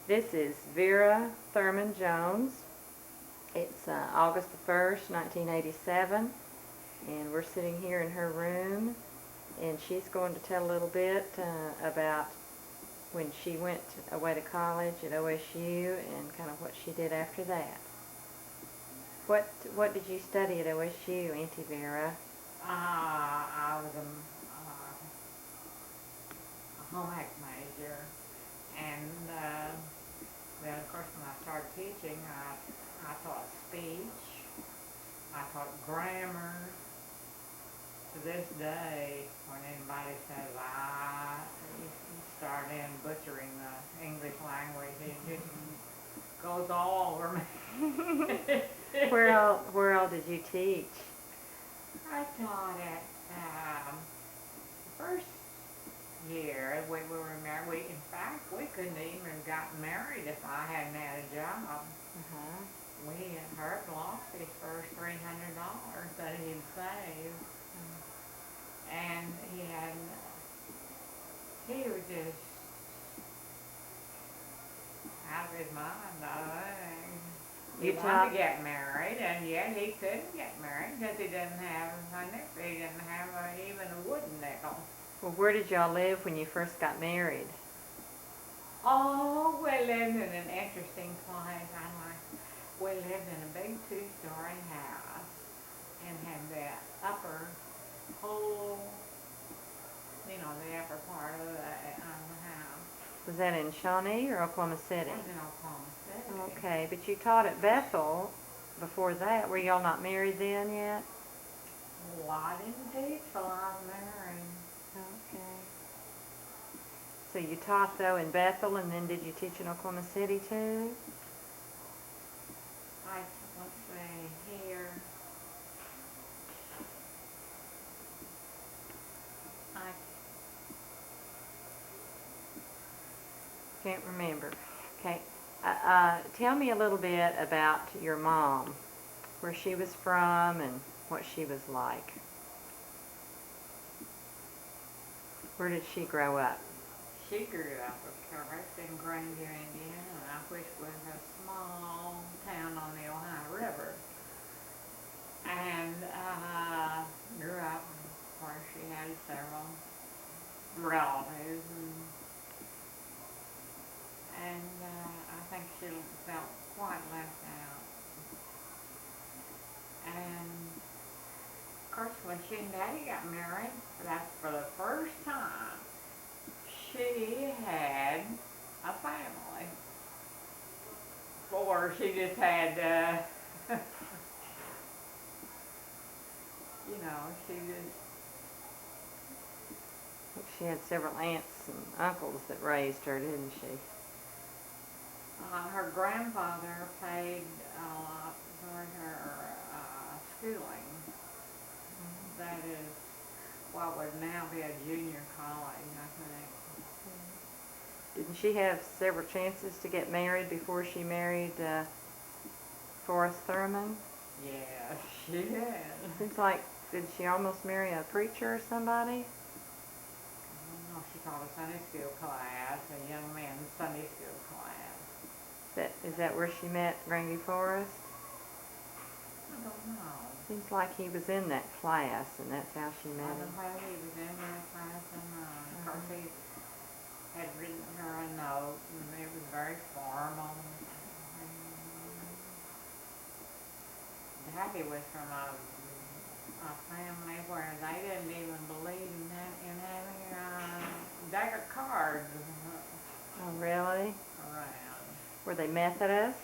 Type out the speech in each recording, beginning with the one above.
This is Vera Thurman Jones. It's August the 1st, 1987, and we're sitting here in her room, and she's going to tell a little bit about when she went away to college at OSU and kind of what she did after that. What did you study at OSU, Auntie Vera? I was a home ec major, and then of course when I started teaching, I taught speech, I taught grammar. To this day, when anybody says you start in butchering the English language, it just goes all over me. Where all did you teach? I taught at the first year we were married. In fact, we couldn't even have gotten married if I hadn't had a job. Herb lost his first $300 that he'd saved, and he was just out of his mind. He wanted to get married, and yet he couldn't get married because he didn't have a nickel. He didn't have even a wooden nickel. Well, where did y'all live when you first got married? Oh, we lived in an interesting place. We lived in a big two-story house and had the upper whole, the upper part of the house. Was that in Shawnee or Oklahoma City? It was in Oklahoma City. Okay, but you taught at Bethel before that. Were y'all not married then yet? Well, I didn't teach till I was married. Okay. So you taught though in Bethel, and then did you teach in Oklahoma City too? Let's see here. I can't remember. Okay. Tell me a little bit about your mom, where she was from and what she was like. Where did she grow up? She grew up, of course, in Grandview, Indiana, which was a small town on the Ohio River. And grew up, of course, she had several relatives, and I think she felt quite left out. And of course, when she and Daddy got married, that's for the first time she had a family. Or she just had, She had several aunts and uncles that raised her, didn't she? Her grandfather paid a lot for her schooling. That is what would now be a junior college, I think. Didn't she have several chances to get married before she married Forrest Thurman? Yes, she did. Seems like, did she almost marry a preacher or somebody? I don't know, she taught a Sunday school class, a young man's Sunday school class. Is that where she met Grandview Forrest? I don't know. Seems like he was in that class, and that's how she met him. I don't know whether he was in that class or not. Of course, he had written her a note, and it was very formal. Daddy was from a family where they didn't even believe in having a deck of cards Oh, really? around. Were they Methodist?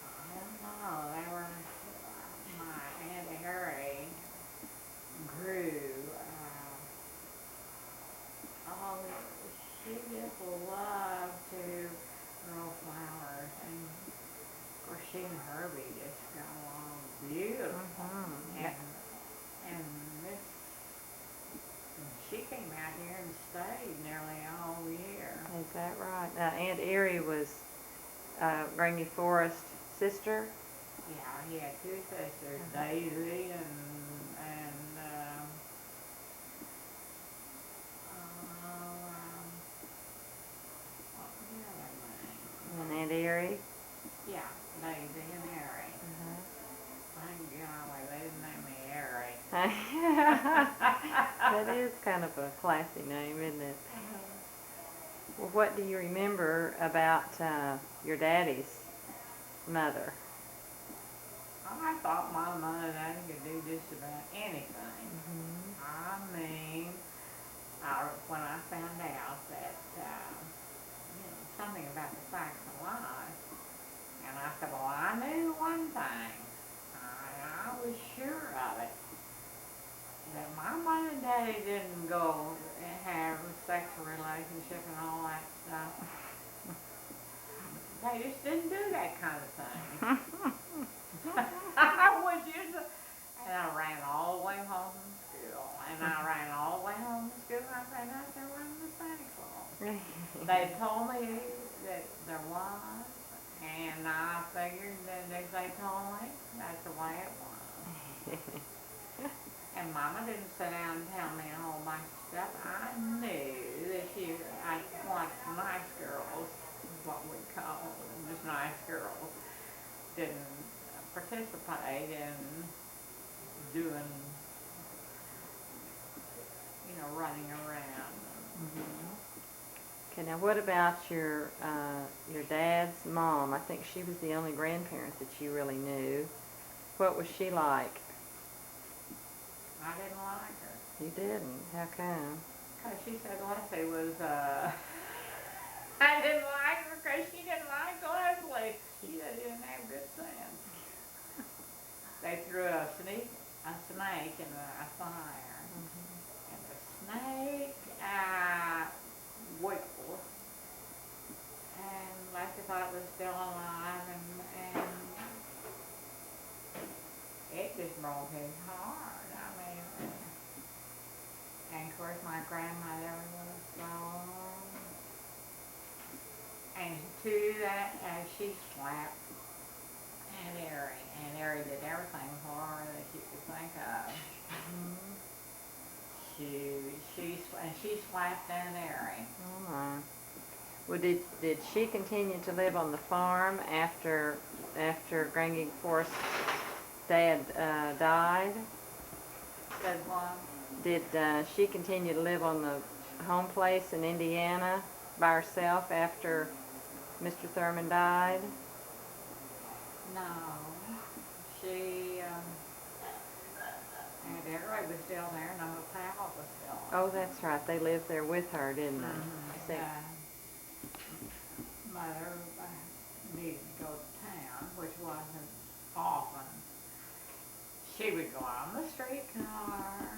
I don't know. They were, my Aunt Harry grew, she just loved to grow flowers, and of course she and Herbie just got along beautiful. And she came out here and stayed nearly all year. Is that right? Aunt Erie was Grandview Forrest's sister? Yeah, he had two sisters, Daisy and That is kind of a classy name, isn't it? Well, what do you remember about your daddy's mother? I thought my mother and daddy could do just about anything. Mm-hmm. I mean, when I found out that, something about the facts of life, and I said, well, I knew one thing. I was sure of it. That my mom and daddy didn't go and have a sexual relationship and all that stuff. They just didn't do that kind of thing. I was just, and I ran all the way home from school, and I ran all the way home from school, and I ran out there running the Santa Claus. They told me that there was, and I figured that if they told me, that's the way it was. And Mama didn't sit down and tell me a whole bunch of stuff. I knew that I want nice girls, what we call them, just nice girls, didn't participate in doing, running around. Mm-hmm. Okay, now what about your dad's mom? I think she was the only grandparent that you really knew. What was she like? I didn't like her. You didn't? How come? Because she said Leslie was, I didn't like her because she didn't like Leslie. She didn't have good sense. They threw a snake in a fire. Mm-hmm. And the snake wiggled. And Leslie thought it was still alive, and it just broke his heart. And of course my grandmother was so, and to that, she slapped Aunt Erie. Aunt Erie did everything for her that you could think of. Mm-hmm. She slapped Aunt Erie. Oh my. Well, did she continue to live on the farm after Grangy Forest's dad died? Said what? Did she continue to live on the home place in Indiana by herself after Mr. Thurman died? No. She, Aunt Erie was still there, and Uncle Powell was still there. Oh, that's right. They lived there with her, didn't they? Mm-hmm. Mother needed to go to town, which wasn't often. She would go on the streetcar,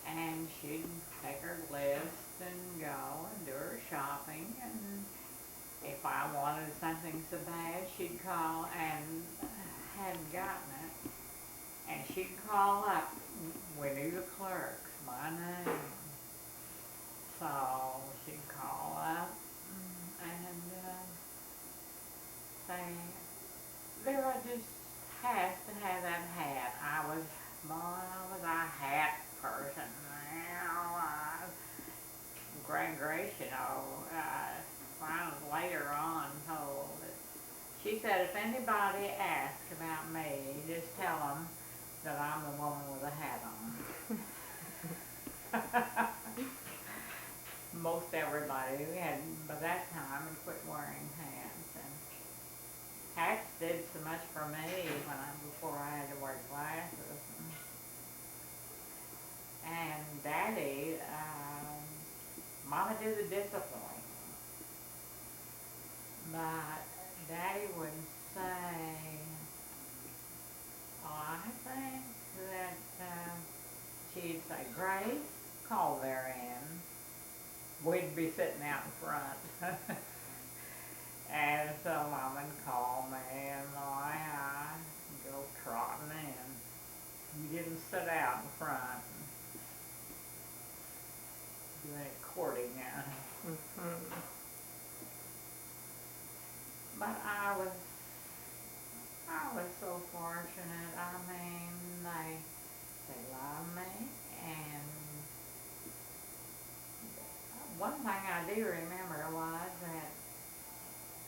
and she'd take her list and go and do her shopping, and if I wanted something so bad, she'd call and hadn't gotten it, and she'd call up. We knew the clerks by name, so she'd call up and say, Vera just has to have that hat. I was a hat person. Grace, found later on told that she said if anybody asks about me, just tell them that I'm the woman with a hat on. Most everybody had, by that time, had quit wearing hats, and hats did so much for me before I had to wear glasses. And Daddy, Mama did the discipline, but Daddy would say, I think that she'd say, Grace, call Vera in. We'd be sitting out in front. And so Mama would call me, and I'd go trotting in. You didn't sit out in front and do any courting now. Mm-hmm. But I was so fortunate. I mean, they loved me, and one thing I do remember was that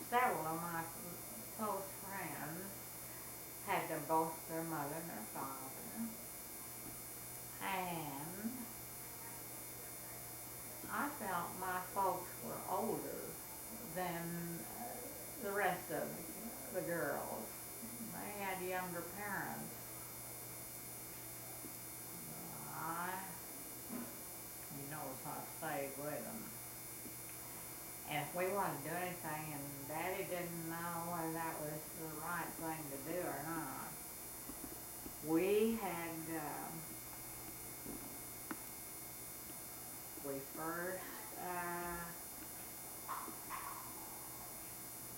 several of my close friends had both their mother and their father, and felt my folks were older than the rest of the girls. They had younger parents. I, so I stayed with them. And if we wanted to do anything and Daddy didn't know whether that was the right thing to do or not, we had, we first,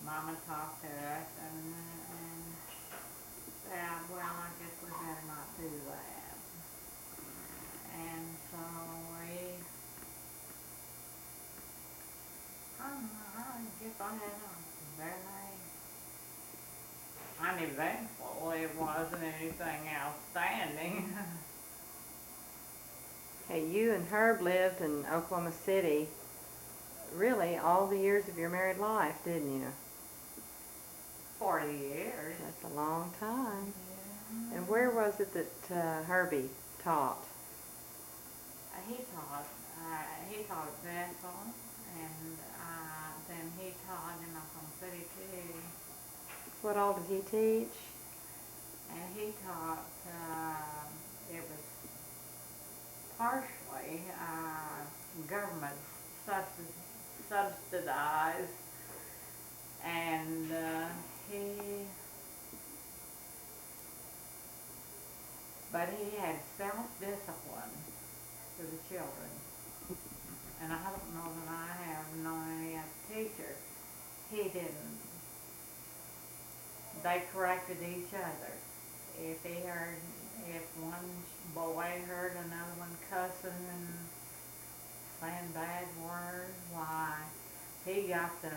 Mama talked to us and said, well, I guess we better not do that. And so I guess I had very uneventful. It wasn't anything outstanding. Okay, you and Herb lived in Oklahoma City really all the years of your married life, didn't you? 40 years. That's a long time. Yeah. And where was it that Herbie taught? He taught at Bethel, and then he taught in Oklahoma City too. What all did he teach? And he taught, it was partially government subsidized, and but he had self-discipline for the children. And I don't know that I have known any other teacher. He didn't. They corrected each other. If one boy heard another one cussing and saying bad words, why, he got to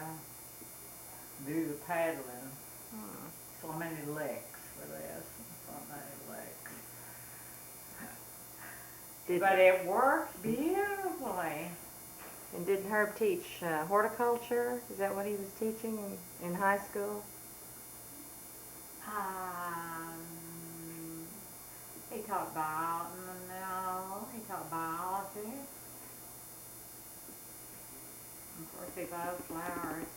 do the paddling. So many licks for this, so many licks. But it worked beautifully. And didn't Herb teach horticulture? Is that what he was teaching in high school? He taught biology. Of course, he loved flowers.